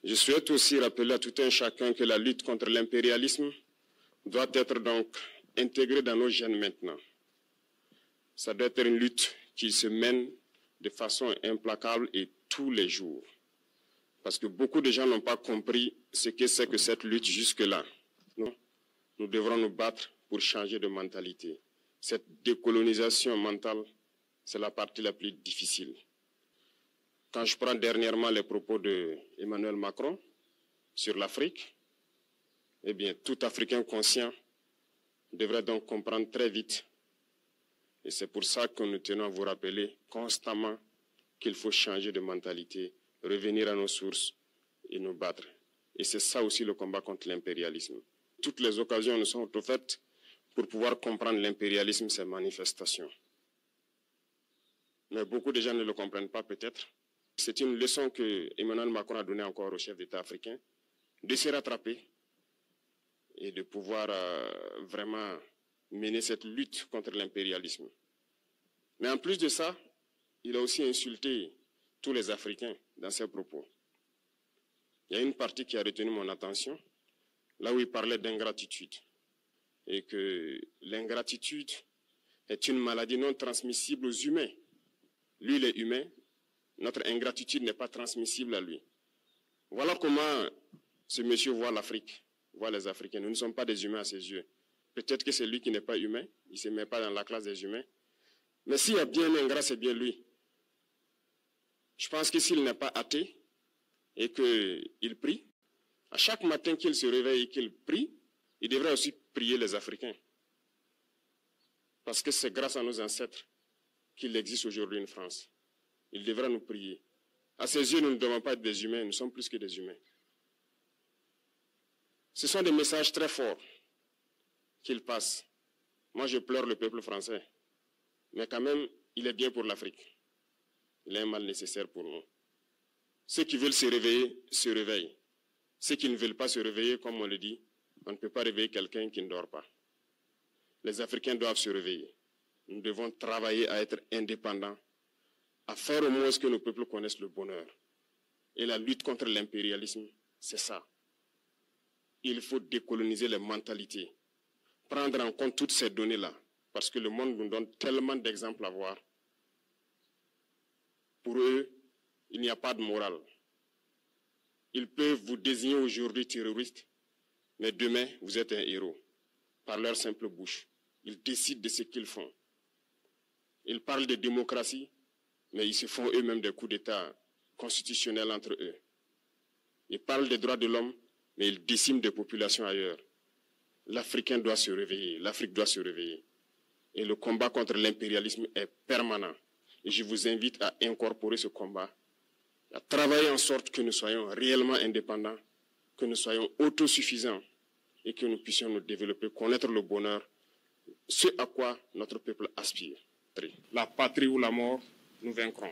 Je souhaite aussi rappeler à tout un chacun que la lutte contre l'impérialisme doit être donc intégrée dans nos gènes maintenant. Ça doit être une lutte qui se mène de façon implacable et tous les jours. Parce que beaucoup de gens n'ont pas compris ce que c'est que cette lutte jusque-là. Nous devrons nous battre pour changer de mentalité. Cette décolonisation mentale, c'est la partie la plus difficile. Quand je prends dernièrement les propos d'Emmanuel Macron sur l'Afrique, eh bien, tout Africain conscient devrait donc comprendre très vite. Et c'est pour ça que nous tenons à vous rappeler constamment qu'il faut changer de mentalité, revenir à nos sources et nous battre. Et c'est ça aussi le combat contre l'impérialisme. Toutes les occasions nous sont offertes pour pouvoir comprendre l'impérialisme, ses manifestations. Mais beaucoup de gens ne le comprennent pas peut-être. C'est une leçon que Emmanuel Macron a donnée encore au chef d'État africain, de se rattraper et de pouvoir vraiment mener cette lutte contre l'impérialisme. Mais en plus de ça, il a aussi insulté tous les Africains dans ses propos. Il y a une partie qui a retenu mon attention, là où il parlait d'ingratitude. Et que l'ingratitude est une maladie non transmissible aux humains. Lui, il est humain, notre ingratitude n'est pas transmissible à lui. Voilà comment ce monsieur voit l'Afrique, voit les Africains. Nous ne sommes pas des humains à ses yeux. Peut-être que c'est lui qui n'est pas humain, il ne se met pas dans la classe des humains. Mais s'il y a bien un ingrat, c'est bien lui. Je pense que s'il n'est pas athée et qu'il prie, à chaque matin qu'il se réveille et qu'il prie, il devrait aussi prier les Africains. Parce que c'est grâce à nos ancêtres qu'il existe aujourd'hui une France. Il devrait nous prier. À ses yeux, nous ne devons pas être des humains, nous sommes plus que des humains. Ce sont des messages très forts qu'il passe. Moi, je pleure le peuple français. Mais quand même, il est bien pour l'Afrique. Il est un mal nécessaire pour nous. Ceux qui veulent se réveiller, se réveillent. Ceux qui ne veulent pas se réveiller, comme on le dit, on ne peut pas réveiller quelqu'un qui ne dort pas. Les Africains doivent se réveiller. Nous devons travailler à être indépendants, à faire au moins ce que nos peuples connaissent le bonheur. Et la lutte contre l'impérialisme, c'est ça. Il faut décoloniser les mentalités, prendre en compte toutes ces données-là, parce que le monde nous donne tellement d'exemples à voir. Pour eux, il n'y a pas de morale. Ils peuvent vous désigner aujourd'hui terroriste, mais demain, vous êtes un héros, par leur simple bouche. Ils décident de ce qu'ils font. Ils parlent de démocratie, mais ils se font eux-mêmes des coups d'État constitutionnels entre eux. Ils parlent des droits de l'homme, mais ils déciment des populations ailleurs. L'Africain doit se réveiller, l'Afrique doit se réveiller. Et le combat contre l'impérialisme est permanent. Et je vous invite à incorporer ce combat, à travailler en sorte que nous soyons réellement indépendants, que nous soyons autosuffisants et que nous puissions nous développer, connaître le bonheur, ce à quoi notre peuple aspire. La patrie ou la mort, nous vaincrons.